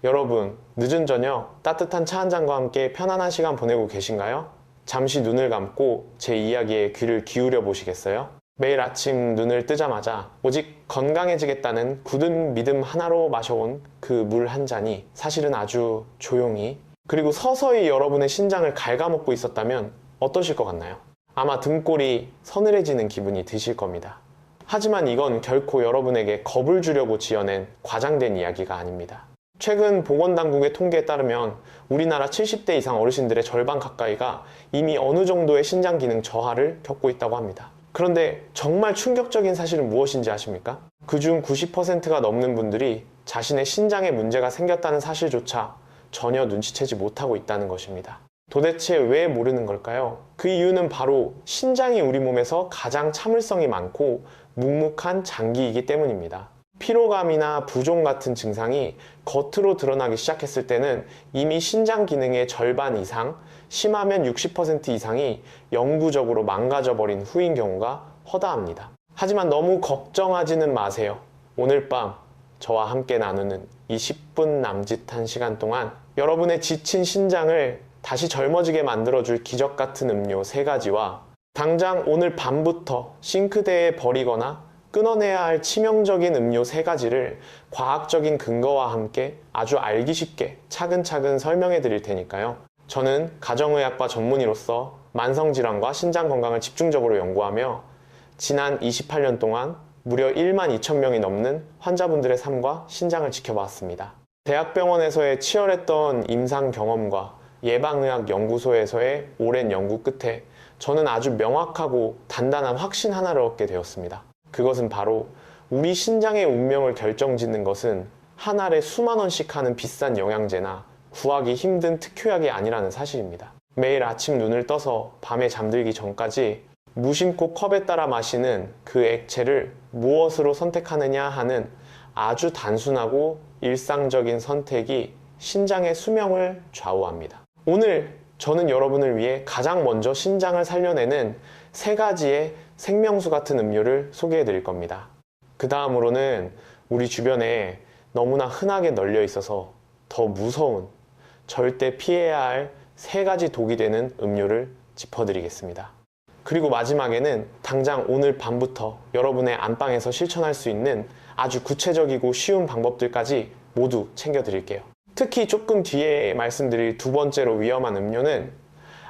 여러분, 늦은 저녁 따뜻한 차 한 잔과 함께 편안한 시간 보내고 계신가요? 잠시 눈을 감고 제 이야기에 귀를 기울여 보시겠어요? 매일 아침 눈을 뜨자마자 오직 건강해지겠다는 굳은 믿음 하나로 마셔온 그 물 한 잔이 사실은 아주 조용히 그리고 서서히 여러분의 심장을 갉아먹고 있었다면 어떠실 것 같나요? 아마 등골이 서늘해지는 기분이 드실 겁니다. 하지만 이건 결코 여러분에게 겁을 주려고 지어낸 과장된 이야기가 아닙니다. 최근 보건당국의 통계에 따르면 우리나라 70대 이상 어르신들의 절반 가까이가 이미 어느 정도의 신장 기능 저하를 겪고 있다고 합니다. 그런데 정말 충격적인 사실은 무엇인지 아십니까? 그중 90%가 넘는 분들이 자신의 신장에 문제가 생겼다는 사실조차 전혀 눈치채지 못하고 있다는 것입니다. 도대체 왜 모르는 걸까요? 그 이유는 바로 신장이 우리 몸에서 가장 참을성이 많고 묵묵한 장기이기 때문입니다. 피로감이나 부종 같은 증상이 겉으로 드러나기 시작했을 때는 이미 신장 기능의 절반 이상, 심하면 60% 이상이 영구적으로 망가져버린 후인 경우가 허다합니다. 하지만 너무 걱정하지는 마세요. 오늘 밤 저와 함께 나누는 이 10분 남짓한 시간 동안 여러분의 지친 신장을 다시 젊어지게 만들어줄 기적 같은 음료 3가지와 당장 오늘 밤부터 싱크대에 버리거나 끊어내야 할 치명적인 음료 3가지를 과학적인 근거와 함께 아주 알기 쉽게 차근차근 설명해 드릴 테니까요. 저는 가정의학과 전문의로서 만성질환과 신장 건강을 집중적으로 연구하며 지난 28년 동안 무려 1만 2천 명이 넘는 환자분들의 삶과 신장을 지켜봤습니다. 대학병원에서의 치열했던 임상 경험과 예방의학연구소에서의 오랜 연구 끝에 저는 아주 명확하고 단단한 확신 하나를 얻게 되었습니다. 그것은 바로 우리 신장의 운명을 결정짓는 것은 한 알에 수만 원씩 하는 비싼 영양제나 구하기 힘든 특효약이 아니라는 사실입니다. 매일 아침 눈을 떠서 밤에 잠들기 전까지 무심코 컵에 따라 마시는 그 액체를 무엇으로 선택하느냐 하는 아주 단순하고 일상적인 선택이 신장의 수명을 좌우합니다. 오늘 저는 여러분을 위해 가장 먼저 신장을 살려내는 3가지의 생명수 같은 음료를 소개해 드릴 겁니다. 그 다음으로는 우리 주변에 너무나 흔하게 널려 있어서 더 무서운, 절대 피해야 할 3가지 독이 되는 음료를 짚어드리겠습니다. 그리고 마지막에는 당장 오늘 밤부터 여러분의 안방에서 실천할 수 있는 아주 구체적이고 쉬운 방법들까지 모두 챙겨드릴게요. 특히 조금 뒤에 말씀드릴 2번째로 위험한 음료는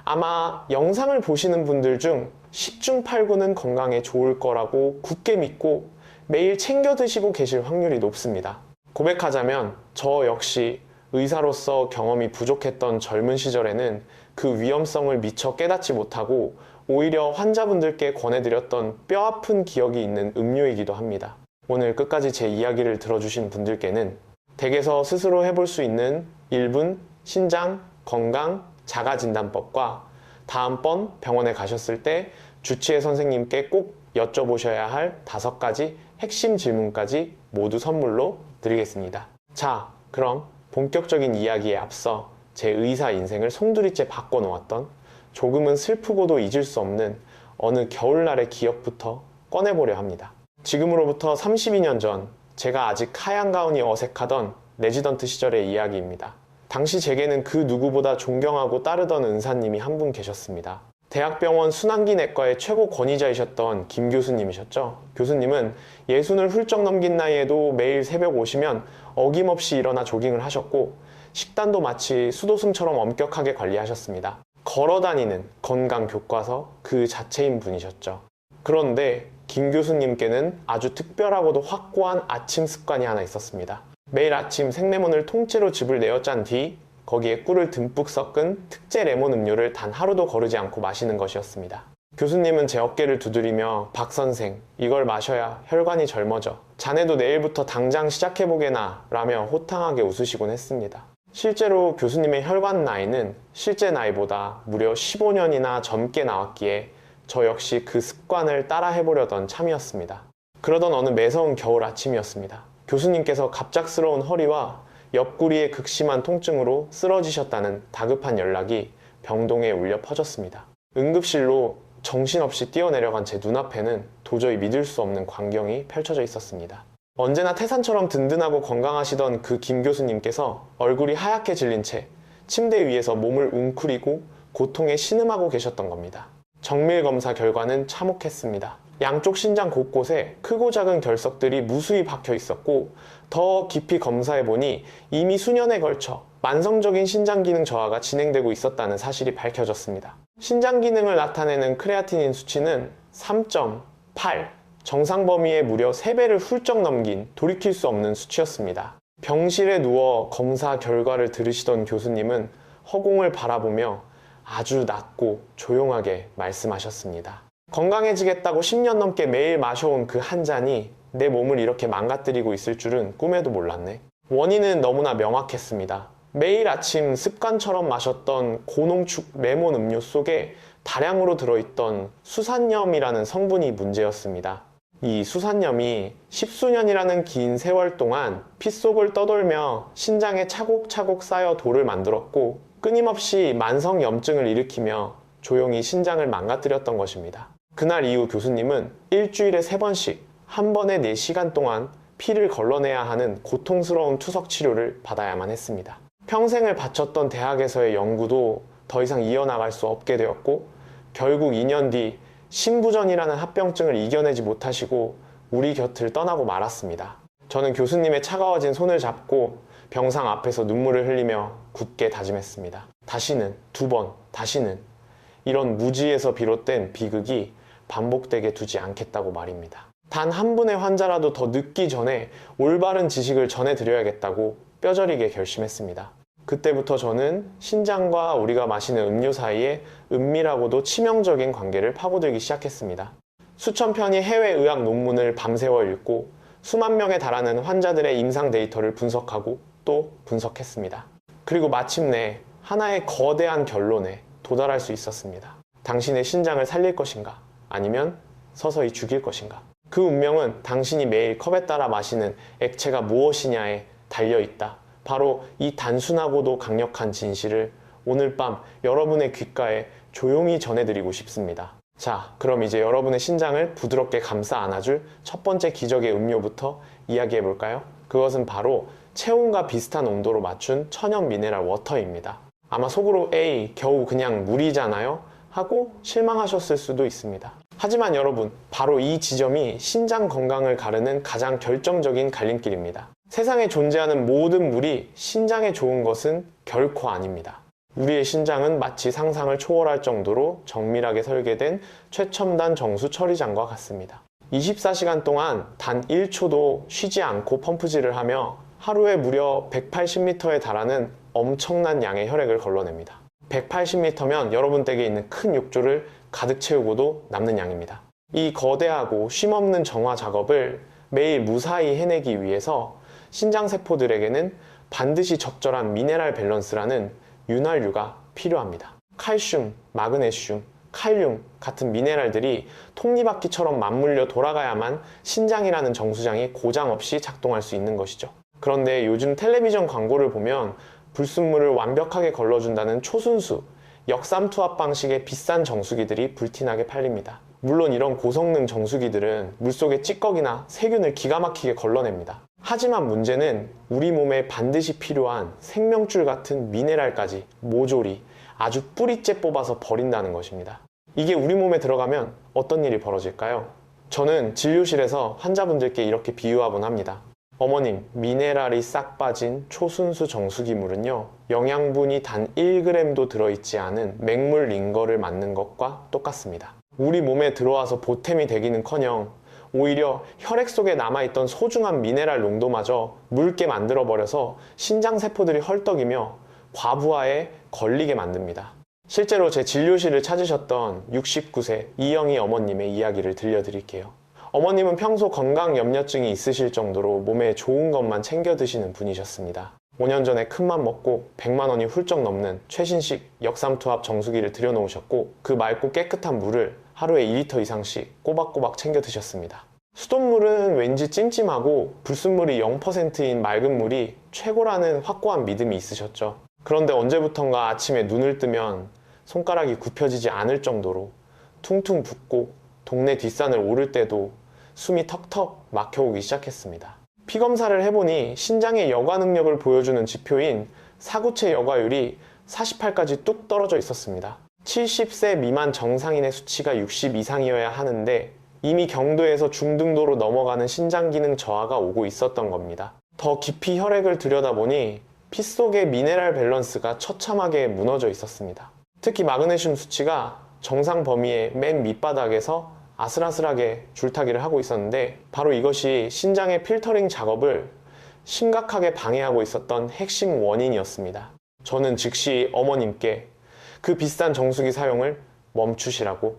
아마 영상을 보시는 분들 중 10중 8구는 건강에 좋을 거라고 굳게 믿고 매일 챙겨 드시고 계실 확률이 높습니다. 고백하자면 저 역시 의사로서 경험이 부족했던 젊은 시절에는 그 위험성을 미처 깨닫지 못하고 오히려 환자분들께 권해드렸던 뼈아픈 기억이 있는 음료이기도 합니다. 오늘 끝까지 제 이야기를 들어주신 분들께는 댁에서 스스로 해볼 수 있는 1분 신장 건강 자가진단법과 다음번 병원에 가셨을 때 주치의 선생님께 꼭 여쭤보셔야 할 5가지 핵심 질문까지 모두 선물로 드리겠습니다. 자, 그럼 본격적인 이야기에 앞서 제 의사 인생을 송두리째 바꿔놓았던 조금은 슬프고도 잊을 수 없는 어느 겨울날의 기억부터 꺼내보려 합니다. 지금으로부터 32년 전 제가 아직 하얀 가운이 어색하던 레지던트 시절의 이야기입니다. 당시 제게는 그 누구보다 존경하고 따르던 은사님이 한 분 계셨습니다. 대학병원 순환기내과의 최고 권위자이셨던 김 교수님이셨죠. 교수님은 60을 훌쩍 넘긴 나이에도 매일 새벽 오시면 어김없이 일어나 조깅을 하셨고 식단도 마치 수도승처럼 엄격하게 관리하셨습니다. 걸어다니는 건강 교과서 그 자체인 분이셨죠. 그런데 김 교수님께는 아주 특별하고도 확고한 아침 습관이 하나 있었습니다. 매일 아침 생레몬을 통째로 즙을 내어 짠 뒤 거기에 꿀을 듬뿍 섞은 특제 레몬 음료를 단 하루도 거르지 않고 마시는 것이었습니다. 교수님은 제 어깨를 두드리며 박 선생, 이걸 마셔야 혈관이 젊어져. 자네도 내일부터 당장 시작해보게나 라며 호탕하게 웃으시곤 했습니다. 실제로 교수님의 혈관 나이는 실제 나이보다 무려 15년이나 젊게 나왔기에 저 역시 그 습관을 따라 해보려던 참이었습니다. 그러던 어느 매서운 겨울 아침이었습니다. 교수님께서 갑작스러운 허리와 옆구리의 극심한 통증으로 쓰러지셨다는 다급한 연락이 병동에 울려 퍼졌습니다. 응급실로 정신없이 뛰어내려간 제 눈앞에는 도저히 믿을 수 없는 광경이 펼쳐져 있었습니다. 언제나 태산처럼 든든하고 건강하시던 그 김 교수님께서 얼굴이 하얗게 질린 채 침대 위에서 몸을 웅크리고 고통에 신음하고 계셨던 겁니다. 정밀 검사 결과는 참혹했습니다. 양쪽 신장 곳곳에 크고 작은 결석들이 무수히 박혀 있었고, 더 깊이 검사해보니 이미 수년에 걸쳐 만성적인 신장 기능 저하가 진행되고 있었다는 사실이 밝혀졌습니다. 신장 기능을 나타내는 크레아티닌 수치는 3.8, 정상 범위의 무려 3배를 훌쩍 넘긴 돌이킬 수 없는 수치였습니다. 병실에 누워 검사 결과를 들으시던 교수님은 허공을 바라보며 아주 낮고 조용하게 말씀하셨습니다. 건강해지겠다고 10년 넘게 매일 마셔온 그 한 잔이 내 몸을 이렇게 망가뜨리고 있을 줄은 꿈에도 몰랐네. 원인은 너무나 명확했습니다. 매일 아침 습관처럼 마셨던 고농축 레몬 음료 속에 다량으로 들어있던 수산염이라는 성분이 문제였습니다. 이 수산염이 십수년이라는 긴 세월 동안 피 속을 떠돌며 신장에 차곡차곡 쌓여 돌을 만들었고, 끊임없이 만성염증을 일으키며 조용히 신장을 망가뜨렸던 것입니다. 그날 이후 교수님은 일주일에 3번씩 한 번에 4시간 동안 피를 걸러내야 하는 고통스러운 투석 치료를 받아야만 했습니다. 평생을 바쳤던 대학에서의 연구도 더 이상 이어나갈 수 없게 되었고, 결국 2년 뒤 신부전이라는 합병증을 이겨내지 못하시고 우리 곁을 떠나고 말았습니다. 저는 교수님의 차가워진 손을 잡고 병상 앞에서 눈물을 흘리며 굳게 다짐했습니다. 다시는, 2번, 다시는 이런 무지에서 비롯된 비극이 반복되게 두지 않겠다고 말입니다. 단 한 분의 환자라도 더 늙기 전에 올바른 지식을 전해드려야겠다고 뼈저리게 결심했습니다. 그때부터 저는 신장과 우리가 마시는 음료 사이에 은밀하고도 치명적인 관계를 파고들기 시작했습니다. 수천 편의 해외 의학 논문을 밤새워 읽고 수만 명에 달하는 환자들의 임상 데이터를 분석하고 또 분석했습니다. 그리고 마침내 하나의 거대한 결론에 도달할 수 있었습니다. 당신의 신장을 살릴 것인가, 아니면 서서히 죽일 것인가. 그 운명은 당신이 매일 컵에 따라 마시는 액체가 무엇이냐에 달려있다. 바로 이 단순하고도 강력한 진실을 오늘 밤 여러분의 귓가에 조용히 전해드리고 싶습니다. 자, 그럼 이제 여러분의 신장을 부드럽게 감싸 안아줄 첫 번째 기적의 음료부터 이야기해볼까요? 그것은 바로 체온과 비슷한 온도로 맞춘 천연 미네랄 워터입니다. 아마 속으로 에이, 겨우 그냥 물이잖아요? 하고 실망하셨을 수도 있습니다. 하지만 여러분, 바로 이 지점이 신장 건강을 가르는 가장 결정적인 갈림길입니다. 세상에 존재하는 모든 물이 신장에 좋은 것은 결코 아닙니다. 우리의 신장은 마치 상상을 초월할 정도로 정밀하게 설계된 최첨단 정수 처리장과 같습니다. 24시간 동안 단 1초도 쉬지 않고 펌프질을 하며 하루에 무려 180m에 달하는 엄청난 양의 혈액을 걸러냅니다. 180m면 여러분 댁에 있는 큰 욕조를 가득 채우고도 남는 양입니다. 이 거대하고 쉼없는 정화 작업을 매일 무사히 해내기 위해서 신장세포들에게는 반드시 적절한 미네랄 밸런스라는 윤활유가 필요합니다. 칼슘, 마그네슘, 칼륨 같은 미네랄들이 톱니바퀴처럼 맞물려 돌아가야만 신장이라는 정수장이 고장 없이 작동할 수 있는 것이죠. 그런데 요즘 텔레비전 광고를 보면 불순물을 완벽하게 걸러준다는 초순수, 역삼투압 방식의 비싼 정수기들이 불티나게 팔립니다. 물론 이런 고성능 정수기들은 물속의 찌꺼기나 세균을 기가 막히게 걸러냅니다. 하지만 문제는 우리 몸에 반드시 필요한 생명줄 같은 미네랄까지 모조리 아주 뿌리째 뽑아서 버린다는 것입니다. 이게 우리 몸에 들어가면 어떤 일이 벌어질까요? 저는 진료실에서 환자분들께 이렇게 비유하곤 합니다. 어머님, 미네랄이 싹 빠진 초순수 정수기물은요, 영양분이 단 1g도 들어있지 않은 맹물 링거를 맞는 것과 똑같습니다. 우리 몸에 들어와서 보탬이 되기는커녕 오히려 혈액 속에 남아있던 소중한 미네랄 농도마저 묽게 만들어버려서 신장세포들이 헐떡이며 과부하에 걸리게 만듭니다. 실제로 제 진료실을 찾으셨던 69세 이영희 어머님의 이야기를 들려드릴게요. 어머님은 평소 건강 염려증이 있으실 정도로 몸에 좋은 것만 챙겨 드시는 분이셨습니다. 5년 전에 큰맘 먹고 100만 원이 훌쩍 넘는 최신식 역삼투압 정수기를 들여놓으셨고, 그 맑고 깨끗한 물을 하루에 2리터 이상씩 꼬박꼬박 챙겨 드셨습니다. 수돗물은 왠지 찜찜하고 불순물이 0%인 맑은 물이 최고라는 확고한 믿음이 있으셨죠. 그런데 언제부턴가 아침에 눈을 뜨면 손가락이 굽혀지지 않을 정도로 퉁퉁 붓고 동네 뒷산을 오를 때도 숨이 턱턱 막혀오기 시작했습니다. 피검사를 해보니 신장의 여과 능력을 보여주는 지표인 사구체 여과율이 48까지 뚝 떨어져 있었습니다. 70세 미만 정상인의 수치가 60 이상이어야 하는데 이미 경도에서 중등도로 넘어가는 신장 기능 저하가 오고 있었던 겁니다. 더 깊이 혈액을 들여다보니 피 속의 미네랄 밸런스가 처참하게 무너져 있었습니다. 특히 마그네슘 수치가 정상 범위의 맨 밑바닥에서 아슬아슬하게 줄타기를 하고 있었는데 바로 이것이 신장의 필터링 작업을 심각하게 방해하고 있었던 핵심 원인이었습니다. 저는 즉시 어머님께 그 비싼 정수기 사용을 멈추시라고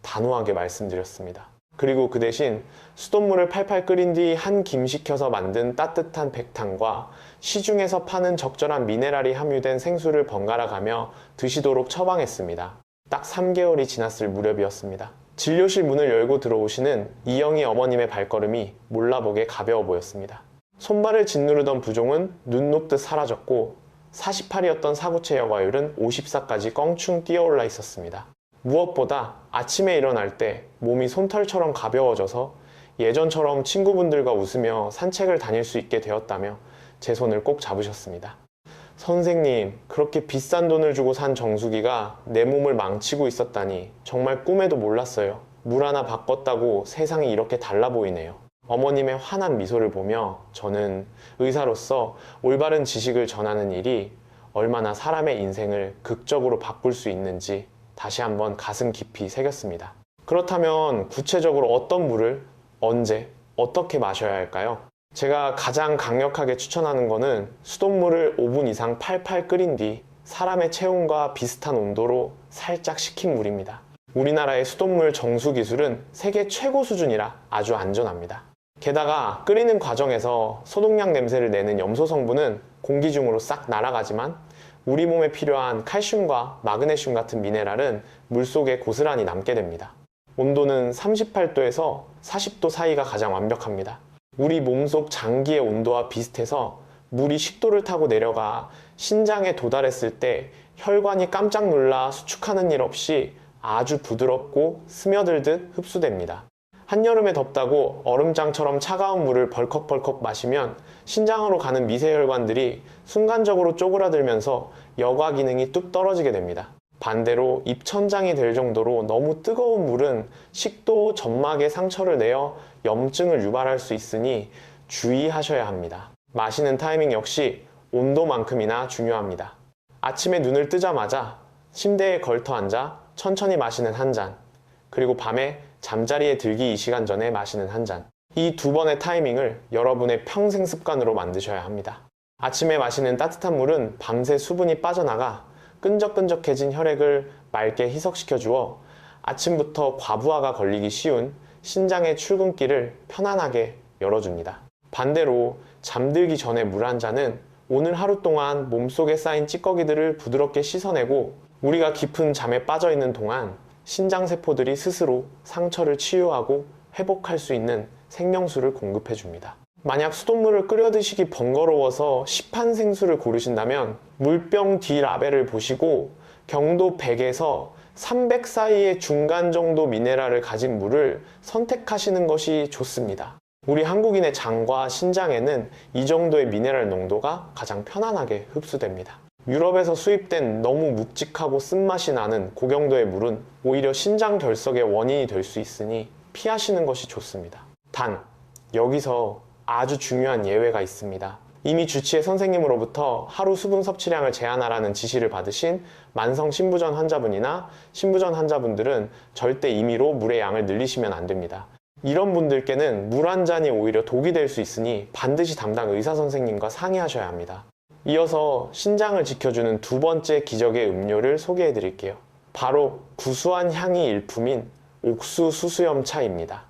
단호하게 말씀드렸습니다. 그리고 그 대신 수돗물을 팔팔 끓인 뒤 한 김 식혀서 만든 따뜻한 백탕과 시중에서 파는 적절한 미네랄이 함유된 생수를 번갈아 가며 드시도록 처방했습니다. 딱 3개월이 지났을 무렵이었습니다. 진료실 문을 열고 들어오시는 이영희 어머님의 발걸음이 몰라보게 가벼워 보였습니다. 손발을 짓누르던 부종은 눈 녹듯 사라졌고 48이었던 사구체 여과율은 54까지 껑충 뛰어올라 있었습니다. 무엇보다 아침에 일어날 때 몸이 솜털처럼 가벼워져서 예전처럼 친구분들과 웃으며 산책을 다닐 수 있게 되었다며 제 손을 꼭 잡으셨습니다. 선생님, 그렇게 비싼 돈을 주고 산 정수기가 내 몸을 망치고 있었다니 정말 꿈에도 몰랐어요. 물 하나 바꿨다고 세상이 이렇게 달라 보이네요. 어머님의 환한 미소를 보며 저는 의사로서 올바른 지식을 전하는 일이 얼마나 사람의 인생을 극적으로 바꿀 수 있는지 다시 한번 가슴 깊이 새겼습니다. 그렇다면 구체적으로 어떤 물을 언제 어떻게 마셔야 할까요? 제가 가장 강력하게 추천하는 거는 수돗물을 5분 이상 팔팔 끓인 뒤 사람의 체온과 비슷한 온도로 살짝 식힌 물입니다. 우리나라의 수돗물 정수 기술은 세계 최고 수준이라 아주 안전합니다. 게다가 끓이는 과정에서 소독약 냄새를 내는 염소 성분은 공기 중으로 싹 날아가지만 우리 몸에 필요한 칼슘과 마그네슘 같은 미네랄은 물속에 고스란히 남게 됩니다. 온도는 38도에서 40도 사이가 가장 완벽합니다. 우리 몸속 장기의 온도와 비슷해서 물이 식도를 타고 내려가 신장에 도달했을 때 혈관이 깜짝 놀라 수축하는 일 없이 아주 부드럽고 스며들듯 흡수됩니다. 한여름에 덥다고 얼음장처럼 차가운 물을 벌컥벌컥 마시면 신장으로 가는 미세혈관들이 순간적으로 쪼그라들면서 여과 기능이 뚝 떨어지게 됩니다. 반대로 입천장이 될 정도로 너무 뜨거운 물은 식도 점막에 상처를 내어 염증을 유발할 수 있으니 주의하셔야 합니다. 마시는 타이밍 역시 온도만큼이나 중요합니다. 아침에 눈을 뜨자마자 침대에 걸터 앉아 천천히 마시는 한 잔, 그리고 밤에 잠자리에 들기 2시간 전에 마시는 한 잔. 이 두 번의 타이밍을 여러분의 평생 습관으로 만드셔야 합니다. 아침에 마시는 따뜻한 물은 밤새 수분이 빠져나가 끈적끈적해진 혈액을 맑게 희석시켜 주어 아침부터 과부하가 걸리기 쉬운 신장의 출근길을 편안하게 열어줍니다. 반대로 잠들기 전에 물 한 잔은 오늘 하루 동안 몸속에 쌓인 찌꺼기들을 부드럽게 씻어내고 우리가 깊은 잠에 빠져 있는 동안 신장세포들이 스스로 상처를 치유하고 회복할 수 있는 생명수를 공급해 줍니다. 만약 수돗물을 끓여 드시기 번거로워서 시판 생수를 고르신다면 물병 뒤 라벨을 보시고 경도 100에서 300 사이의 중간 정도 미네랄을 가진 물을 선택하시는 것이 좋습니다. 우리 한국인의 장과 신장에는 이 정도의 미네랄 농도가 가장 편안하게 흡수됩니다. 유럽에서 수입된 너무 묵직하고 쓴맛이 나는 고경도의 물은 오히려 신장 결석의 원인이 될 수 있으니 피하시는 것이 좋습니다. 단, 여기서 아주 중요한 예외가 있습니다. 이미 주치의 선생님으로부터 하루 수분 섭취량을 제한하라는 지시를 받으신 만성 신부전 환자분이나 신부전 환자분들은 절대 임의로 물의 양을 늘리시면 안 됩니다. 이런 분들께는 물 한 잔이 오히려 독이 될 수 있으니 반드시 담당 의사 선생님과 상의하셔야 합니다. 이어서 신장을 지켜주는 두 번째 기적의 음료를 소개해 드릴게요. 바로 구수한 향이 일품인 옥수 수수염차입니다.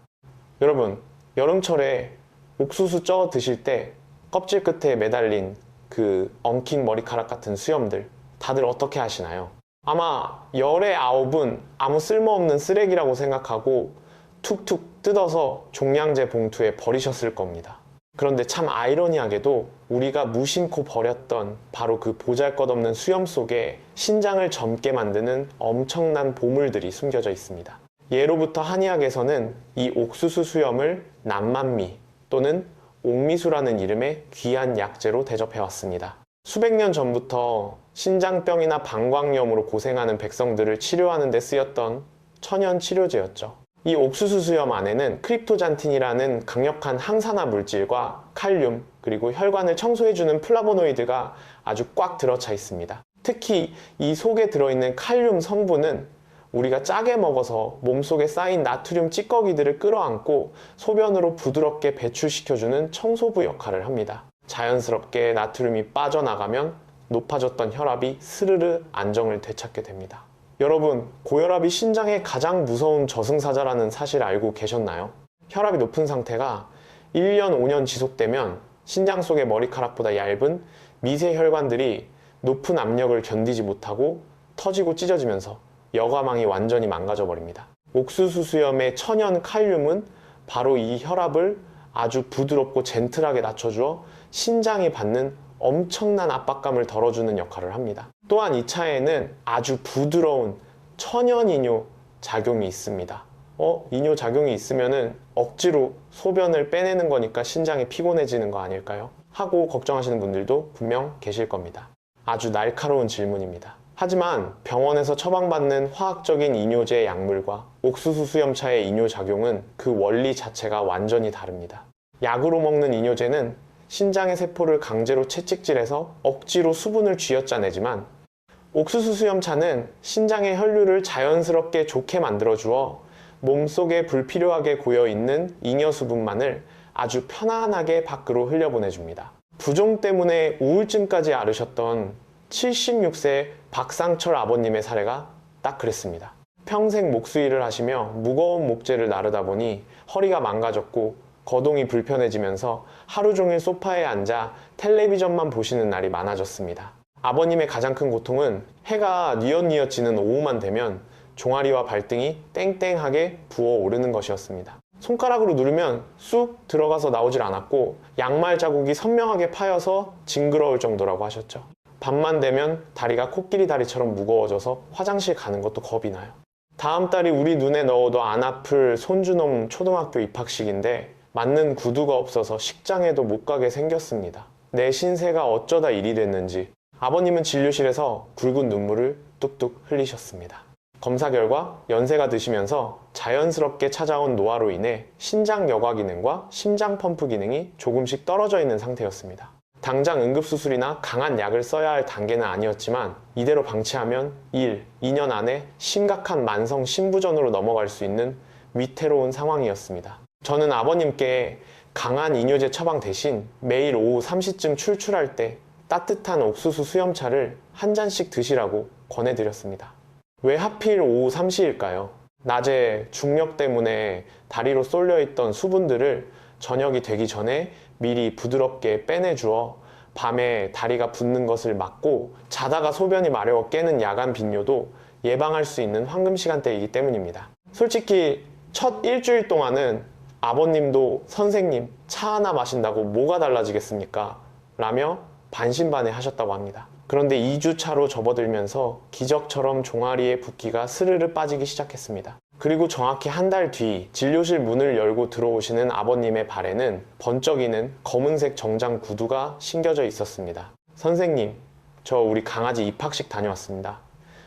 여러분, 여름철에 옥수수 쪄 드실 때 껍질 끝에 매달린 그 엉킨 머리카락 같은 수염들 다들 어떻게 하시나요? 아마 열의 9은 아무 쓸모없는 쓰레기라고 생각하고 툭툭 뜯어서 종량제 봉투에 버리셨을 겁니다. 그런데 참 아이러니하게도 우리가 무심코 버렸던 바로 그 보잘것없는 수염 속에 신장을 젊게 만드는 엄청난 보물들이 숨겨져 있습니다. 예로부터 한의학에서는 이 옥수수 수염을 남만미 또는 옥미수라는 이름의 귀한 약재로 대접해왔습니다. 수백 년 전부터 신장병이나 방광염으로 고생하는 백성들을 치료하는 데 쓰였던 천연 치료제였죠. 이 옥수수 수염 안에는 크립토잔틴이라는 강력한 항산화 물질과 칼륨, 그리고 혈관을 청소해주는 플라보노이드가 아주 꽉 들어차 있습니다. 특히 이 속에 들어있는 칼륨 성분은 우리가 짜게 먹어서 몸속에 쌓인 나트륨 찌꺼기들을 끌어안고 소변으로 부드럽게 배출시켜주는 청소부 역할을 합니다. 자연스럽게 나트륨이 빠져나가면 높아졌던 혈압이 스르르 안정을 되찾게 됩니다. 여러분, 고혈압이 신장의 가장 무서운 저승사자라는 사실 알고 계셨나요? 혈압이 높은 상태가 1년, 5년 지속되면 신장 속의 머리카락보다 얇은 미세 혈관들이 높은 압력을 견디지 못하고 터지고 찢어지면서 여과망이 완전히 망가져 버립니다. 옥수수 수염의 천연 칼륨은 바로 이 혈압을 아주 부드럽고 젠틀하게 낮춰주어 신장이 받는 엄청난 압박감을 덜어주는 역할을 합니다. 또한 이 차에는 아주 부드러운 천연 이뇨 작용이 있습니다. 이뇨 작용이 있으면은 억지로 소변을 빼내는 거니까 신장이 피곤해지는 거 아닐까요? 하고 걱정하시는 분들도 분명 계실 겁니다. 아주 날카로운 질문입니다. 하지만 병원에서 처방받는 화학적인 이뇨제 약물과 옥수수 수염차의 이뇨 작용은 그 원리 자체가 완전히 다릅니다. 약으로 먹는 이뇨제는 신장의 세포를 강제로 채찍질해서 억지로 수분을 쥐어짜내지만 옥수수 수염차는 신장의 혈류를 자연스럽게 좋게 만들어주어 몸속에 불필요하게 고여있는 잉여 수분만을 아주 편안하게 밖으로 흘려보내줍니다. 부종 때문에 우울증까지 앓으셨던 76세 박상철 아버님의 사례가 딱 그랬습니다. 평생 목수일을 하시며 무거운 목재를 나르다 보니 허리가 망가졌고 거동이 불편해지면서 하루 종일 소파에 앉아 텔레비전만 보시는 날이 많아졌습니다. 아버님의 가장 큰 고통은 해가 뉘엿뉘엿 지는 오후만 되면 종아리와 발등이 땡땡하게 부어오르는 것이었습니다. 손가락으로 누르면 쑥 들어가서 나오질 않았고 양말 자국이 선명하게 파여서 징그러울 정도라고 하셨죠. 밤만 되면 다리가 코끼리 다리처럼 무거워져서 화장실 가는 것도 겁이 나요. 다음 달이 우리 눈에 넣어도 안 아플 손주놈 초등학교 입학식인데 맞는 구두가 없어서 식장에도 못 가게 생겼습니다. 내 신세가 어쩌다 일이 됐는지 아버님은 진료실에서 굵은 눈물을 뚝뚝 흘리셨습니다. 검사 결과 연세가 드시면서 자연스럽게 찾아온 노화로 인해 신장 여과 기능과 심장 펌프 기능이 조금씩 떨어져 있는 상태였습니다. 당장 응급수술이나 강한 약을 써야 할 단계는 아니었지만 이대로 방치하면 1, 2년 안에 심각한 만성 심부전으로 넘어갈 수 있는 위태로운 상황이었습니다. 저는 아버님께 강한 이뇨제 처방 대신 매일 오후 3시쯤 출출할 때 따뜻한 옥수수 수염차를 한 잔씩 드시라고 권해드렸습니다. 왜 하필 오후 3시일까요? 낮에 중력 때문에 다리로 쏠려있던 수분들을 저녁이 되기 전에 미리 부드럽게 빼내주어 밤에 다리가 붓는 것을 막고 자다가 소변이 마려워 깨는 야간 빈뇨도 예방할 수 있는 황금 시간대이기 때문입니다. 솔직히 첫 일주일 동안은 아버님도 선생님 차 하나 마신다고 뭐가 달라지겠습니까? 라며 반신반의 하셨다고 합니다. 그런데 2주 차로 접어들면서 기적처럼 종아리의 붓기가 스르르 빠지기 시작했습니다. 그리고 정확히 한 달 뒤 진료실 문을 열고 들어오시는 아버님의 발에는 번쩍이는 검은색 정장 구두가 신겨져 있었습니다. 선생님, 저 우리 강아지 입학식 다녀왔습니다.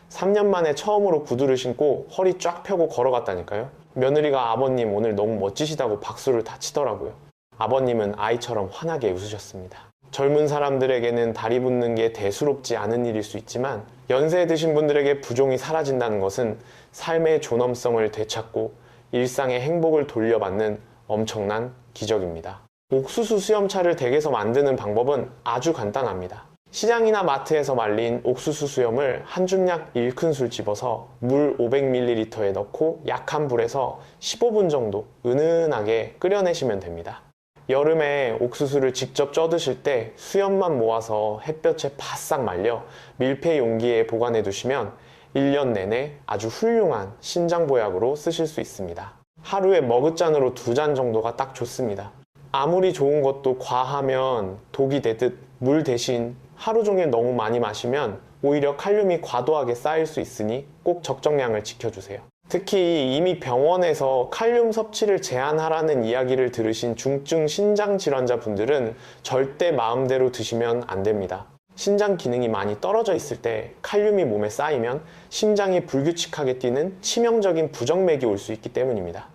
3년 만에 처음으로 구두를 신고 허리 쫙 펴고 걸어갔다니까요. 며느리가 아버님 오늘 너무 멋지시다고 박수를 다 치더라고요. 아버님은 아이처럼 환하게 웃으셨습니다. 젊은 사람들에게는 다리 붓는 게 대수롭지 않은 일일 수 있지만 연세 드신 분들에게 부종이 사라진다는 것은 삶의 존엄성을 되찾고 일상의 행복을 돌려받는 엄청난 기적입니다. 옥수수 수염차를 댁에서 만드는 방법은 아주 간단합니다. 시장이나 마트에서 말린 옥수수 수염을 한 줌약 1큰술 집어서 물 500ml에 넣고 약한 불에서 15분 정도 은은하게 끓여내시면 됩니다. 여름에 옥수수를 직접 쪄 드실 때 수염만 모아서 햇볕에 바싹 말려 밀폐 용기에 보관해 두시면 1년 내내 아주 훌륭한 신장보약으로 쓰실 수 있습니다. 하루에 머그잔으로 2잔 정도가 딱 좋습니다. 아무리 좋은 것도 과하면 독이 되듯 물 대신 하루 종일 너무 많이 마시면 오히려 칼륨이 과도하게 쌓일 수 있으니 꼭 적정량을 지켜주세요. 특히 이미 병원에서 칼륨 섭취를 제한하라는 이야기를 들으신 중증 신장 질환자 분들은 절대 마음대로 드시면 안 됩니다. 신장 기능이 많이 떨어져 있을 때 칼륨이 몸에 쌓이면 심장이 불규칙하게 뛰는 치명적인 부정맥이 올 수 있기 때문입니다.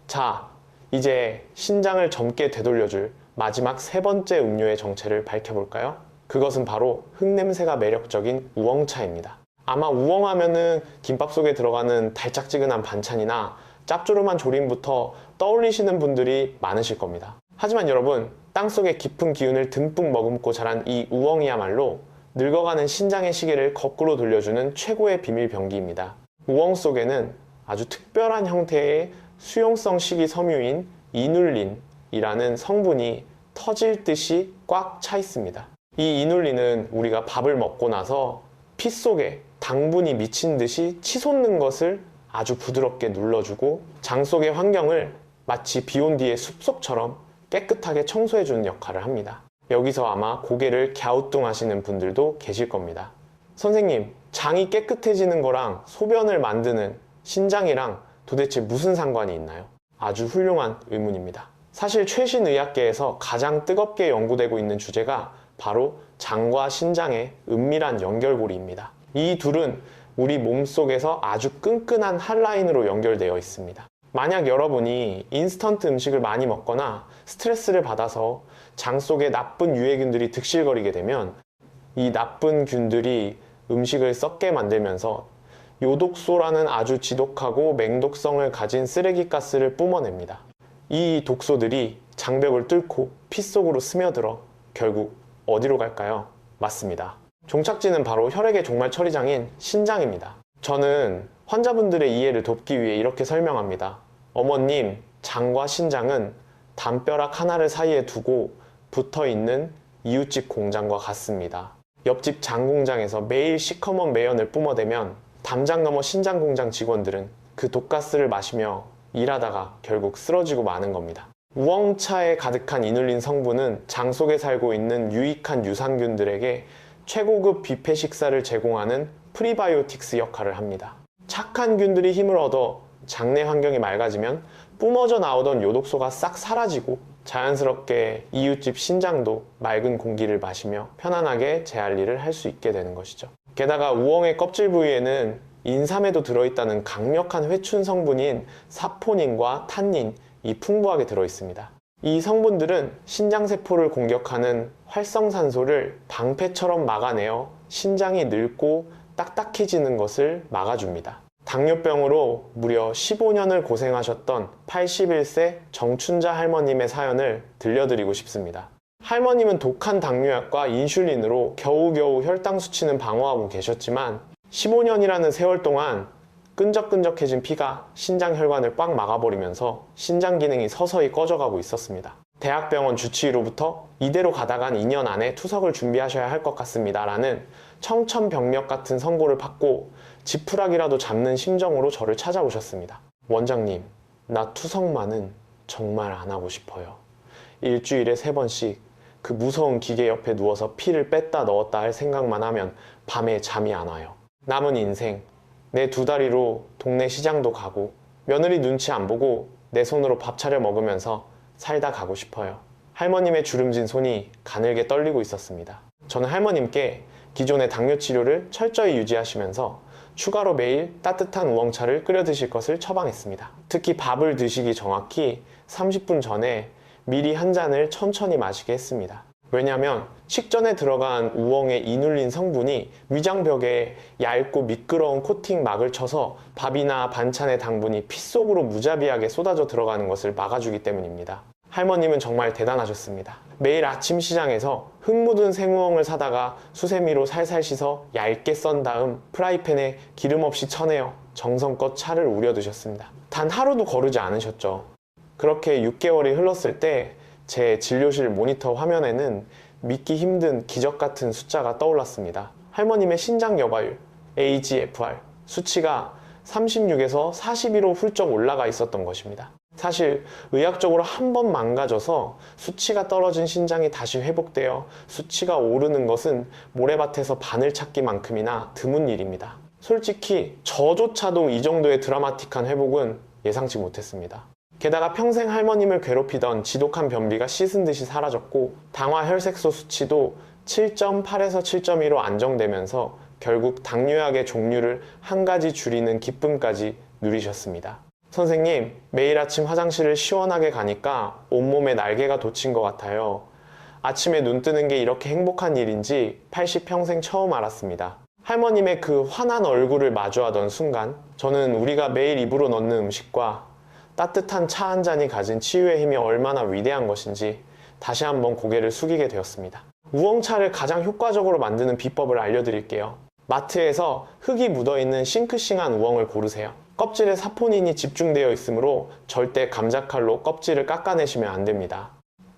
자, 이제 신장을 젊게 되돌려줄 마지막 세 번째 음료의 정체를 밝혀볼까요? 그것은 바로 흙냄새가 매력적인 우엉차입니다. 아마 우엉하면은 김밥 속에 들어가는 달짝지근한 반찬이나 짭조름한 조림부터 떠올리시는 분들이 많으실 겁니다. 하지만 여러분, 땅속에 깊은 기운을 듬뿍 머금고 자란 이 우엉이야말로 늙어가는 신장의 시계를 거꾸로 돌려주는 최고의 비밀 병기입니다. 우엉 속에는 아주 특별한 형태의 수용성 식이섬유인 이눌린이라는 성분이 터질 듯이 꽉 차 있습니다. 이 이눌린은 우리가 밥을 먹고 나서 피 속에 당분이 미친 듯이 치솟는 것을 아주 부드럽게 눌러주고 장 속의 환경을 마치 비 온 뒤의 숲속처럼 깨끗하게 청소해주는 역할을 합니다. 여기서 아마 고개를 갸우뚱하시는 분들도 계실 겁니다. 선생님, 장이 깨끗해지는 거랑 소변을 만드는 신장이랑 도대체 무슨 상관이 있나요? 아주 훌륭한 의문입니다. 사실 최신 의학계에서 가장 뜨겁게 연구되고 있는 주제가 바로 장과 신장의 은밀한 연결고리입니다. 이 둘은 우리 몸속에서 아주 끈끈한 핫라인으로 연결되어 있습니다. 만약 여러분이 인스턴트 음식을 많이 먹거나 스트레스를 받아서 장 속에 나쁜 유해균들이 득실거리게 되면 이 나쁜 균들이 음식을 썩게 만들면서 요독소라는 아주 지독하고 맹독성을 가진 쓰레기가스를 뿜어냅니다. 이 독소들이 장벽을 뚫고 피 속으로 스며들어 결국 어디로 갈까요? 맞습니다. 종착지는 바로 혈액의 종말 처리장인 신장입니다. 저는 환자분들의 이해를 돕기 위해 이렇게 설명합니다. 어머님, 장과 신장은 담벼락 하나를 사이에 두고 붙어있는 이웃집 공장과 같습니다. 옆집 장 공장에서 매일 시커먼 매연을 뿜어대면 담장 너머 신장 공장 직원들은 그 독가스를 마시며 일하다가 결국 쓰러지고 마는 겁니다. 우엉차에 가득한 이눌린 성분은 장 속에 살고 있는 유익한 유산균들에게 최고급 뷔페 식사를 제공하는 프리바이오틱스 역할을 합니다. 착한 균들이 힘을 얻어 장내 환경이 맑아지면 뿜어져 나오던 요독소가 싹 사라지고 자연스럽게 이웃집 신장도 맑은 공기를 마시며 편안하게 제 할 일을 할 수 있게 되는 것이죠. 게다가 우엉의 껍질 부위에는 인삼에도 들어있다는 강력한 회춘 성분인 사포닌과 탄닌이 풍부하게 들어있습니다. 이 성분들은 신장세포를 공격하는 활성산소를 방패처럼 막아내어 신장이 늙고 딱딱해지는 것을 막아줍니다. 당뇨병으로 무려 15년을 고생하셨던 81세 정춘자 할머님의 사연을 들려드리고 싶습니다. 할머님은 독한 당뇨약과 인슐린으로 겨우겨우 혈당 수치는 방어하고 계셨지만 15년이라는 세월 동안 끈적끈적해진 피가 신장 혈관을 꽉 막아버리면서 신장 기능이 서서히 꺼져가고 있었습니다. 대학병원 주치의로부터 이대로 가다간 2년 안에 투석을 준비하셔야 할 것 같습니다 라는 청천벽력 같은 선고를 받고 지푸라기라도 잡는 심정으로 저를 찾아오셨습니다. 원장님, 나 투석만은 정말 안 하고 싶어요. 일주일에 3번씩 그 무서운 기계 옆에 누워서 피를 뺐다 넣었다 할 생각만 하면 밤에 잠이 안 와요. 남은 인생 내 2다리로 동네 시장도 가고 며느리 눈치 안 보고 내 손으로 밥 차려 먹으면서 살다 가고 싶어요. 할머님의 주름진 손이 가늘게 떨리고 있었습니다. 저는 할머님께 기존의 당뇨 치료를 철저히 유지하시면서 추가로 매일 따뜻한 우엉차를 끓여 드실 것을 처방했습니다. 특히 밥을 드시기 정확히 30분 전에 미리 한 잔을 천천히 마시게 했습니다. 왜냐하면 식전에 들어간 우엉의 이눌린 성분이 위장벽에 얇고 미끄러운 코팅 막을 쳐서 밥이나 반찬의 당분이 피 속으로 무자비하게 쏟아져 들어가는 것을 막아주기 때문입니다. 할머님은 정말 대단하셨습니다. 매일 아침 시장에서 흙 묻은 생우엉을 사다가 수세미로 살살 씻어 얇게 썬 다음 프라이팬에 기름 없이 쳐내어 정성껏 차를 우려 드셨습니다. 단 하루도 거르지 않으셨죠. 그렇게 6개월이 흘렀을 때 제 진료실 모니터 화면에는 믿기 힘든 기적 같은 숫자가 떠올랐습니다. 할머님의 신장 여과율 AGFR 수치가 36에서 41로 훌쩍 올라가 있었던 것입니다. 사실 의학적으로 한 번 망가져서 수치가 떨어진 신장이 다시 회복되어 수치가 오르는 것은 모래밭에서 바늘 찾기만큼이나 드문 일입니다. 솔직히 저조차도 이 정도의 드라마틱한 회복은 예상치 못했습니다. 게다가 평생 할머님을 괴롭히던 지독한 변비가 씻은 듯이 사라졌고 당화 혈색소 수치도 7.8에서 7.2로 안정되면서 결국 당뇨약의 종류를 한 가지 줄이는 기쁨까지 누리셨습니다. 선생님, 매일 아침 화장실을 시원하게 가니까 온몸에 날개가 돋친 것 같아요. 아침에 눈 뜨는 게 이렇게 행복한 일인지 80평생 처음 알았습니다. 할머님의 그 환한 얼굴을 마주하던 순간 저는 우리가 매일 입으로 넣는 음식과 따뜻한 차 한 잔이 가진 치유의 힘이 얼마나 위대한 것인지 다시 한번 고개를 숙이게 되었습니다. 우엉차를 가장 효과적으로 만드는 비법을 알려드릴게요. 마트에서 흙이 묻어있는 싱크싱한 우엉을 고르세요. 껍질에 사포닌이 집중되어 있으므로 절대 감자칼로 껍질을 깎아내시면 안 됩니다.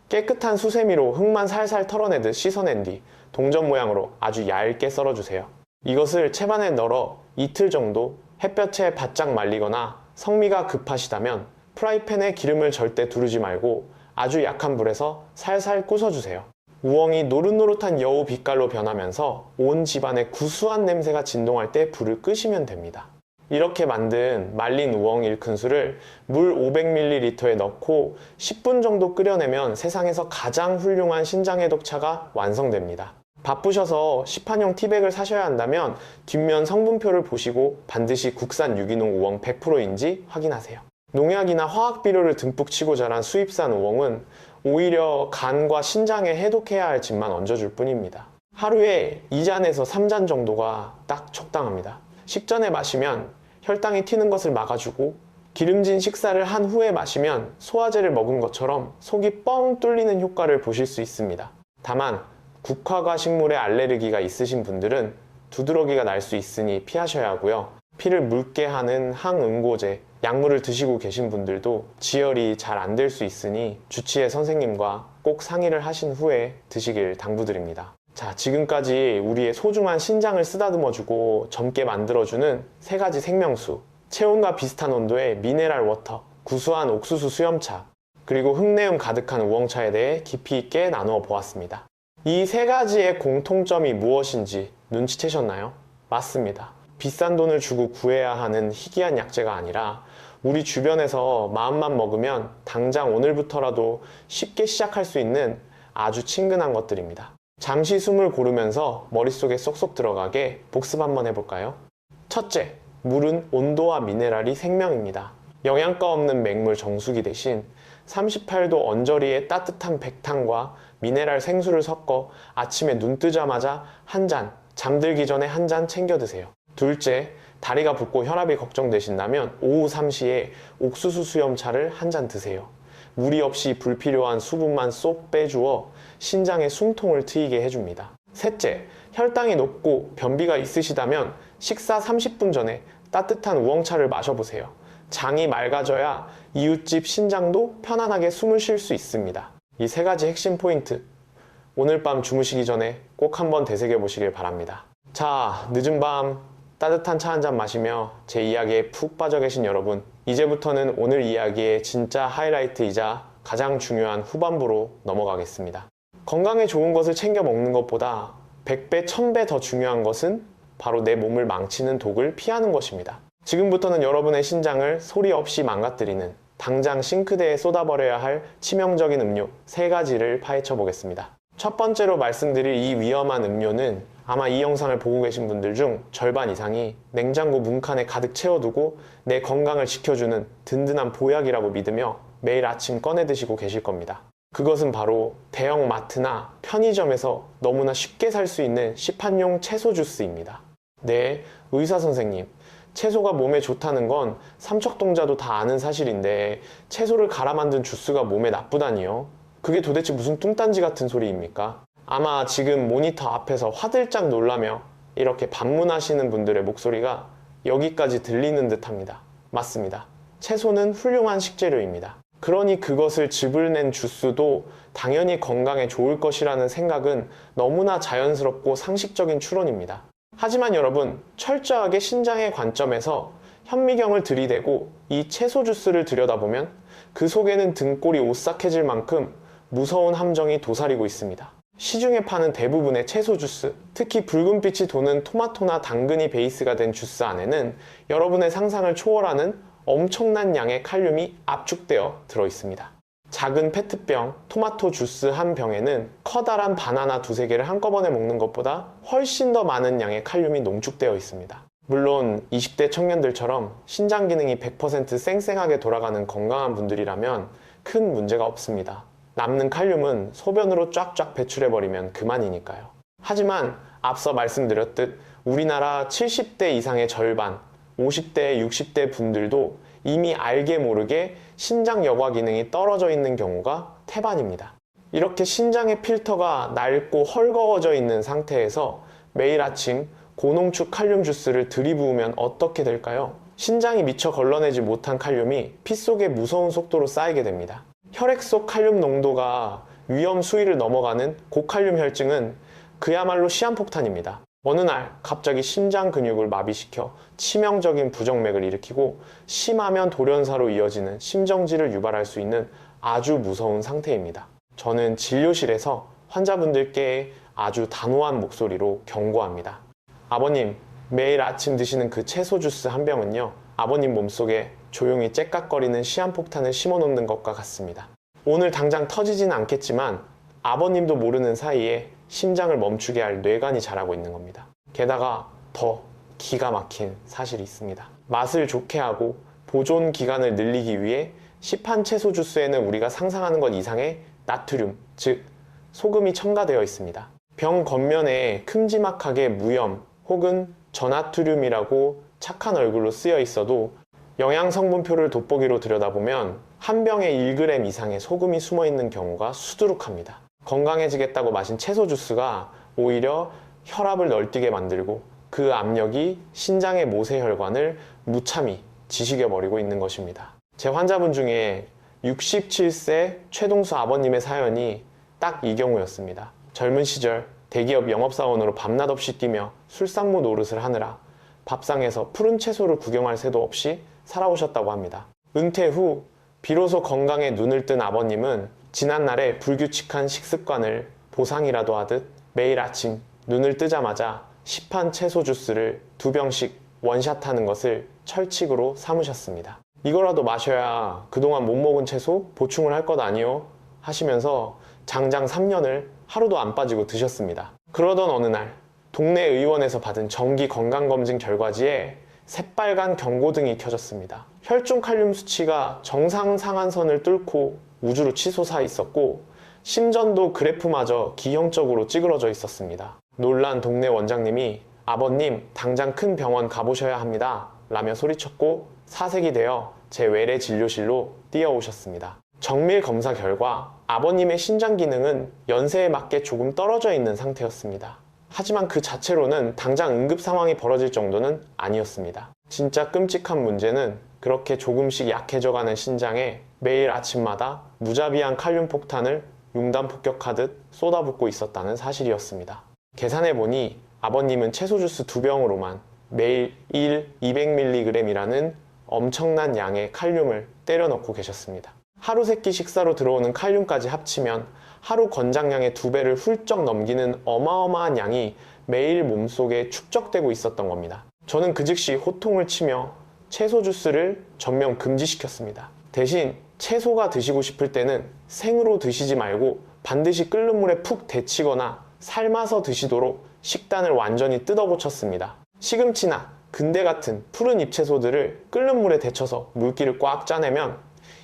깨끗한 수세미로 흙만 살살 털어내듯 씻어낸 뒤 동전 모양으로 아주 얇게 썰어주세요. 이것을 채반에 널어 이틀 정도 햇볕에 바짝 말리거나 성미가 급하시다면 프라이팬에 기름을 절대 두르지 말고 아주 약한 불에서 살살 구워주세요. 우엉이 노릇노릇한 여우 빛깔로 변하면서 온 집안에 구수한 냄새가 진동할 때 불을 끄시면 됩니다. 이렇게 만든 말린 우엉 1큰술을 물 500ml에 넣고 10분 정도 끓여내면 세상에서 가장 훌륭한 신장해독차가 완성됩니다. 바쁘셔서 시판용 티백을 사셔야 한다면 뒷면 성분표를 보시고 반드시 국산 유기농 우엉 100%인지 확인하세요. 농약이나 화학비료를 듬뿍 치고 자란 수입산 우엉은 오히려 간과 신장에 해독해야 할 짐만 얹어줄 뿐입니다. 하루에 2잔에서 3잔 정도가 딱 적당합니다. 식전에 마시면 혈당이 튀는 것을 막아주고 기름진 식사를 한 후에 마시면 소화제를 먹은 것처럼 속이 뻥 뚫리는 효과를 보실 수 있습니다. 다만 국화과 식물에 알레르기가 있으신 분들은 두드러기가 날 수 있으니 피하셔야 하고요. 피를 묽게 하는 항응고제, 약물을 드시고 계신 분들도 지혈이 잘 안 될 수 있으니 주치의 선생님과 꼭 상의를 하신 후에 드시길 당부드립니다. 자, 지금까지 우리의 소중한 신장을 쓰다듬어주고 젊게 만들어주는 3가지 생명수, 체온과 비슷한 온도의 미네랄 워터, 구수한 옥수수 수염차, 그리고 흙내음 가득한 우엉차에 대해 깊이 있게 나누어 보았습니다. 이 3가지의 공통점이 무엇인지 눈치채셨나요? 맞습니다. 비싼 돈을 주고 구해야 하는 희귀한 약재가 아니라 우리 주변에서 마음만 먹으면 당장 오늘부터라도 쉽게 시작할 수 있는 아주 친근한 것들입니다. 잠시 숨을 고르면서 머릿속에 쏙쏙 들어가게 복습 한번 해볼까요? 첫째, 물은 온도와 미네랄이 생명입니다. 영양가 없는 맹물 정수기 대신 38도 언저리의 따뜻한 백탕과 미네랄 생수를 섞어 아침에 눈 뜨자마자 한 잔, 잠들기 전에 한 잔 챙겨 드세요. 둘째, 다리가 붓고 혈압이 걱정되신다면 오후 3시에 옥수수 수염차를 한 잔 드세요. 무리 없이 불필요한 수분만 쏙 빼주어 신장의 숨통을 트이게 해줍니다. 셋째, 혈당이 높고 변비가 있으시다면 식사 30분 전에 따뜻한 우엉차를 마셔보세요. 장이 맑아져야 이웃집 신장도 편안하게 숨을 쉴 수 있습니다. 이 3가지 핵심 포인트, 오늘 밤 주무시기 전에 꼭 한번 되새겨 보시길 바랍니다. 자, 늦은 밤 따뜻한 차 한 잔 마시며 제 이야기에 푹 빠져 계신 여러분, 이제부터는 오늘 이야기의 진짜 하이라이트이자 가장 중요한 후반부로 넘어가겠습니다. 건강에 좋은 것을 챙겨 먹는 것보다 100배, 1000배 더 중요한 것은 바로 내 몸을 망치는 독을 피하는 것입니다. 지금부터는 여러분의 신장을 소리 없이 망가뜨리는, 당장 싱크대에 쏟아버려야 할 치명적인 음료 3가지를 파헤쳐 보겠습니다. 첫 번째로 말씀드릴 이 위험한 음료는 아마 이 영상을 보고 계신 분들 중 절반 이상이 냉장고 문칸에 가득 채워두고 내 건강을 지켜주는 든든한 보약이라고 믿으며 매일 아침 꺼내 드시고 계실 겁니다. 그것은 바로 대형 마트나 편의점에서 너무나 쉽게 살 수 있는 시판용 채소 주스입니다. 네, 의사 선생님, 채소가 몸에 좋다는 건 삼척동자도 다 아는 사실인데 채소를 갈아 만든 주스가 몸에 나쁘다니요? 그게 도대체 무슨 뚱딴지 같은 소리입니까? 아마 지금 모니터 앞에서 화들짝 놀라며 이렇게 반문하시는 분들의 목소리가 여기까지 들리는 듯 합니다. 맞습니다. 채소는 훌륭한 식재료입니다. 그러니 그것을 즙을 낸 주스도 당연히 건강에 좋을 것이라는 생각은 너무나 자연스럽고 상식적인 추론입니다. 하지만 여러분, 철저하게 신장의 관점에서 현미경을 들이대고 이 채소 주스를 들여다보면 그 속에는 등골이 오싹해질 만큼 무서운 함정이 도사리고 있습니다. 시중에 파는 대부분의 채소 주스, 특히 붉은빛이 도는 토마토나 당근이 베이스가 된 주스 안에는 여러분의 상상을 초월하는 엄청난 양의 칼륨이 압축되어 들어있습니다. 작은 페트병 토마토 주스 한 병에는 커다란 바나나 두세 개를 한꺼번에 먹는 것보다 훨씬 더 많은 양의 칼륨이 농축되어 있습니다. 물론 20대 청년들처럼 신장 기능이 100% 쌩쌩하게 돌아가는 건강한 분들이라면 큰 문제가 없습니다. 남는 칼륨은 소변으로 쫙쫙 배출해버리면 그만이니까요. 하지만 앞서 말씀드렸듯 우리나라 70대 이상의 절반, 50대, 60대 분들도 이미 알게 모르게 신장 여과 기능이 떨어져 있는 경우가 태반입니다. 이렇게 신장의 필터가 낡고 헐거워져 있는 상태에서 매일 아침 고농축 칼륨 주스를 들이부으면 어떻게 될까요? 신장이 미처 걸러내지 못한 칼륨이 피 속에 무서운 속도로 쌓이게 됩니다. 혈액 속 칼륨 농도가 위험 수위를 넘어가는 고칼륨 혈증은 그야말로 시한폭탄입니다. 어느 날 갑자기 심장 근육을 마비시켜 치명적인 부정맥을 일으키고 심하면 돌연사로 이어지는 심정지를 유발할 수 있는 아주 무서운 상태입니다. 저는 진료실에서 환자분들께 아주 단호한 목소리로 경고합니다. 아버님, 매일 아침 드시는 그 채소 주스 한 병은요, 아버님 몸속에 조용히 째깍거리는 시한폭탄을 심어놓는 것과 같습니다. 오늘 당장 터지진 않겠지만 아버님도 모르는 사이에 심장을 멈추게 할 뇌관이 자라고 있는 겁니다. 게다가 더 기가 막힌 사실이 있습니다. 맛을 좋게 하고 보존 기간을 늘리기 위해 시판 채소 주스에는 우리가 상상하는 것 이상의 나트륨, 즉 소금이 첨가되어 있습니다. 병 겉면에 큼지막하게 무염 혹은 저나트륨이라고 착한 얼굴로 쓰여 있어도 영양 성분표를 돋보기로 들여다보면 한 병에 1g 이상의 소금이 숨어 있는 경우가 수두룩합니다. 건강해지겠다고 마신 채소 주스가 오히려 혈압을 널뛰게 만들고 그 압력이 신장의 모세혈관을 무참히 지식여버리고 있는 것입니다. 제 환자분 중에 67세 최동수 아버님의 사연이 딱 이 경우였습니다. 젊은 시절 대기업 영업사원으로 밤낮 없이 뛰며 술상무 노릇을 하느라 밥상에서 푸른 채소를 구경할 새도 없이 살아오셨다고 합니다. 은퇴 후 비로소 건강에 눈을 뜬 아버님은 지난날의 불규칙한 식습관을 보상이라도 하듯 매일 아침 눈을 뜨자마자 시판 채소 주스를 2병씩 원샷하는 것을 철칙으로 삼으셨습니다. 이거라도 마셔야 그동안 못 먹은 채소 보충을 할 것 아니요? 하시면서 장장 3년을 하루도 안 빠지고 드셨습니다. 그러던 어느 날 동네 의원에서 받은 정기 건강검진 결과지에 새빨간 경고등이 켜졌습니다. 혈중 칼륨 수치가 정상 상한선을 뚫고 우주로 치솟아 있었고 심전도 그래프마저 기형적으로 찌그러져 있었습니다. 놀란 동네 원장님이 아버님 당장 큰 병원 가보셔야 합니다 라며 소리쳤고 사색이 되어 제 외래 진료실로 뛰어오셨습니다. 정밀 검사 결과 아버님의 신장 기능은 연세에 맞게 조금 떨어져 있는 상태였습니다. 하지만 그 자체로는 당장 응급 상황이 벌어질 정도는 아니었습니다. 진짜 끔찍한 문제는 그렇게 조금씩 약해져가는 신장에 매일 아침마다 무자비한 칼륨 폭탄을 융단 폭격하듯 쏟아붓고 있었다는 사실이었습니다. 계산해보니 아버님은 채소 주스 2병으로만 매일 200mg이라는 엄청난 양의 칼륨을 때려 넣고 계셨습니다. 하루 세끼 식사로 들어오는 칼륨까지 합치면 하루 권장량의 2배를 훌쩍 넘기는 어마어마한 양이 매일 몸속에 축적되고 있었던 겁니다. 저는 그 즉시 호통을 치며 채소 주스를 전면 금지시켰습니다. 대신 채소가 드시고 싶을 때는 생으로 드시지 말고 반드시 끓는 물에 푹 데치거나 삶아서 드시도록 식단을 완전히 뜯어고쳤습니다. 시금치나 근대 같은 푸른 잎채소들을 끓는 물에 데쳐서 물기를 꽉 짜내면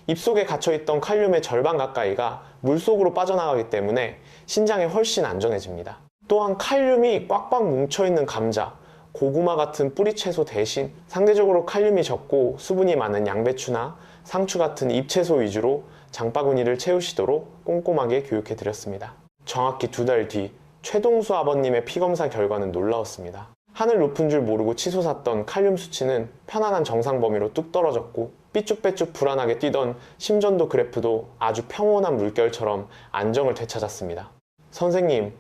입속에 갇혀있던 칼륨의 절반 가까이가 물속으로 빠져나가기 때문에 신장에 훨씬 안전해집니다. 또한 칼륨이 꽉꽉 뭉쳐있는 감자, 고구마 같은 뿌리채소 대신 상대적으로 칼륨이 적고 수분이 많은 양배추나 상추 같은 잎채소 위주로 장바구니를 채우시도록 꼼꼼하게 교육해드렸습니다. 정확히 2달 뒤 최동수 아버님의 피검사 결과는 놀라웠습니다. 하늘 높은 줄 모르고 치솟았던 칼륨 수치는 편안한 정상 범위로 뚝 떨어졌고 삐쭉빼쭉 불안하게 뛰던 심전도 그래프도 아주 평온한 물결처럼 안정을 되찾았습니다. 선생님,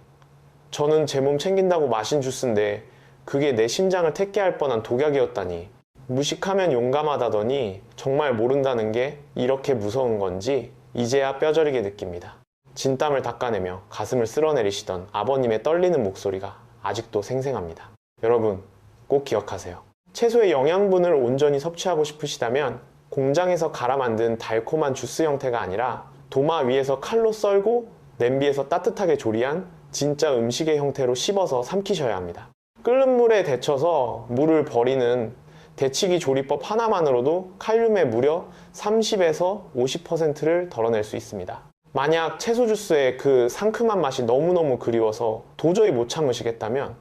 저는 제 몸 챙긴다고 마신 주스인데 그게 내 심장을 택케할 뻔한 독약이었다니. 무식하면 용감하다더니 정말 모른다는 게 이렇게 무서운 건지 이제야 뼈저리게 느낍니다. 진땀을 닦아내며 가슴을 쓸어내리시던 아버님의 떨리는 목소리가 아직도 생생합니다. 여러분, 꼭 기억하세요. 채소의 영양분을 온전히 섭취하고 싶으시다면 공장에서 갈아 만든 달콤한 주스 형태가 아니라 도마 위에서 칼로 썰고 냄비에서 따뜻하게 조리한 진짜 음식의 형태로 씹어서 삼키셔야 합니다. 끓는 물에 데쳐서 물을 버리는 데치기 조리법 하나만으로도 칼륨의 무려 30에서 50%를 덜어낼 수 있습니다. 만약 채소 주스의 그 상큼한 맛이 너무너무 그리워서 도저히 못 참으시겠다면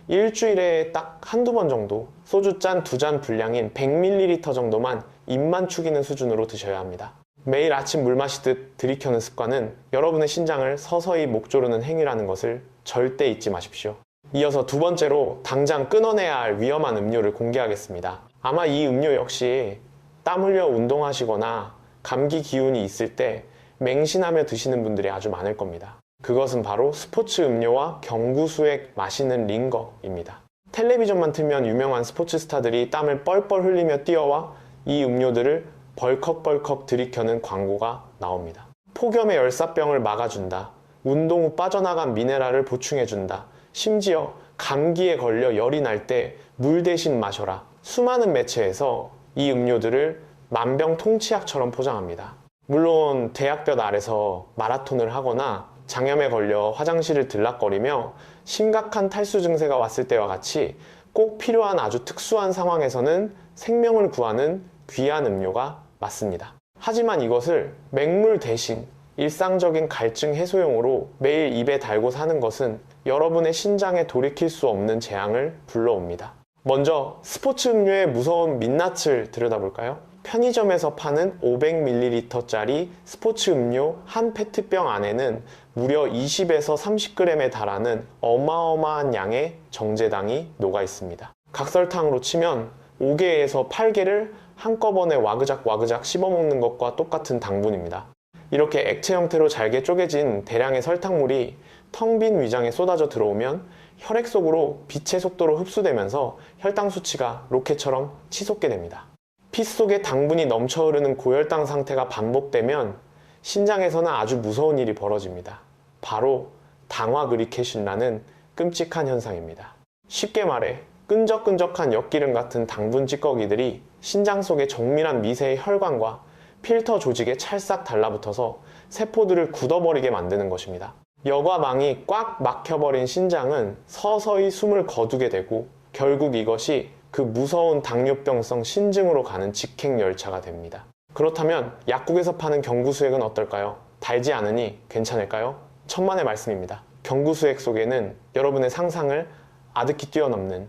일주일에 딱 한두 번 정도 소주 짠 2잔 분량인 100ml 정도만 입만 축이는 수준으로 드셔야 합니다. 매일 아침 물 마시듯 들이켜는 습관은 여러분의 신장을 서서히 목 조르는 행위라는 것을 절대 잊지 마십시오. 이어서 두 번째로 당장 끊어내야 할 위험한 음료를 공개하겠습니다. 아마 이 음료 역시 땀 흘려 운동하시거나 감기 기운이 있을 때 맹신하며 드시는 분들이 아주 많을 겁니다. 그것은 바로 스포츠 음료와 경구수액 마시는 링거입니다. 텔레비전만 틀면 유명한 스포츠 스타들이 땀을 뻘뻘 흘리며 뛰어와 이 음료들을 벌컥벌컥 들이켜는 광고가 나옵니다. 폭염의 열사병을 막아준다. 운동 후 빠져나간 미네랄을 보충해준다. 심지어 감기에 걸려 열이 날 때 물 대신 마셔라. 수많은 매체에서 이 음료들을 만병통치약처럼 포장합니다. 물론 대학볕 아래서 마라톤을 하거나 장염에 걸려 화장실을 들락거리며 심각한 탈수 증세가 왔을 때와 같이 꼭 필요한 아주 특수한 상황에서는 생명을 구하는 귀한 음료가 맞습니다. 하지만 이것을 맹물 대신 일상적인 갈증 해소용으로 매일 입에 달고 사는 것은 여러분의 신장에 돌이킬 수 없는 재앙을 불러옵니다. 먼저 스포츠 음료의 무서운 민낯을 들여다볼까요? 편의점에서 파는 500ml짜리 스포츠 음료 한 페트병 안에는 무려 20에서 30g에 달하는 어마어마한 양의 정제당이 녹아 있습니다. 각설탕으로 치면 5개에서 8개를 한꺼번에 와그작 씹어먹는 것과 똑같은 당분입니다. 이렇게 액체 형태로 잘게 쪼개진 대량의 설탕물이 텅 빈 위장에 쏟아져 들어오면 혈액 속으로 빛의 속도로 흡수되면서 혈당 수치가 로켓처럼 치솟게 됩니다. 피 속에 당분이 넘쳐 흐르는 고혈당 상태가 반복되면 신장에서는 아주 무서운 일이 벌어집니다. 바로 당화그리케신이라는 끔찍한 현상입니다. 쉽게 말해 끈적끈적한 엿기름 같은 당분 찌꺼기들이 신장 속의 정밀한 미세의 혈관과 필터 조직에 찰싹 달라붙어서 세포들을 굳어버리게 만드는 것입니다. 여과 망이 꽉 막혀버린 신장은 서서히 숨을 거두게 되고 결국 이것이 그 무서운 당뇨병성 신증으로 가는 직행열차가 됩니다. 그렇다면 약국에서 파는 경구수액은 어떨까요? 달지 않으니 괜찮을까요? 천만의 말씀입니다. 경구수액 속에는 여러분의 상상을 아득히 뛰어넘는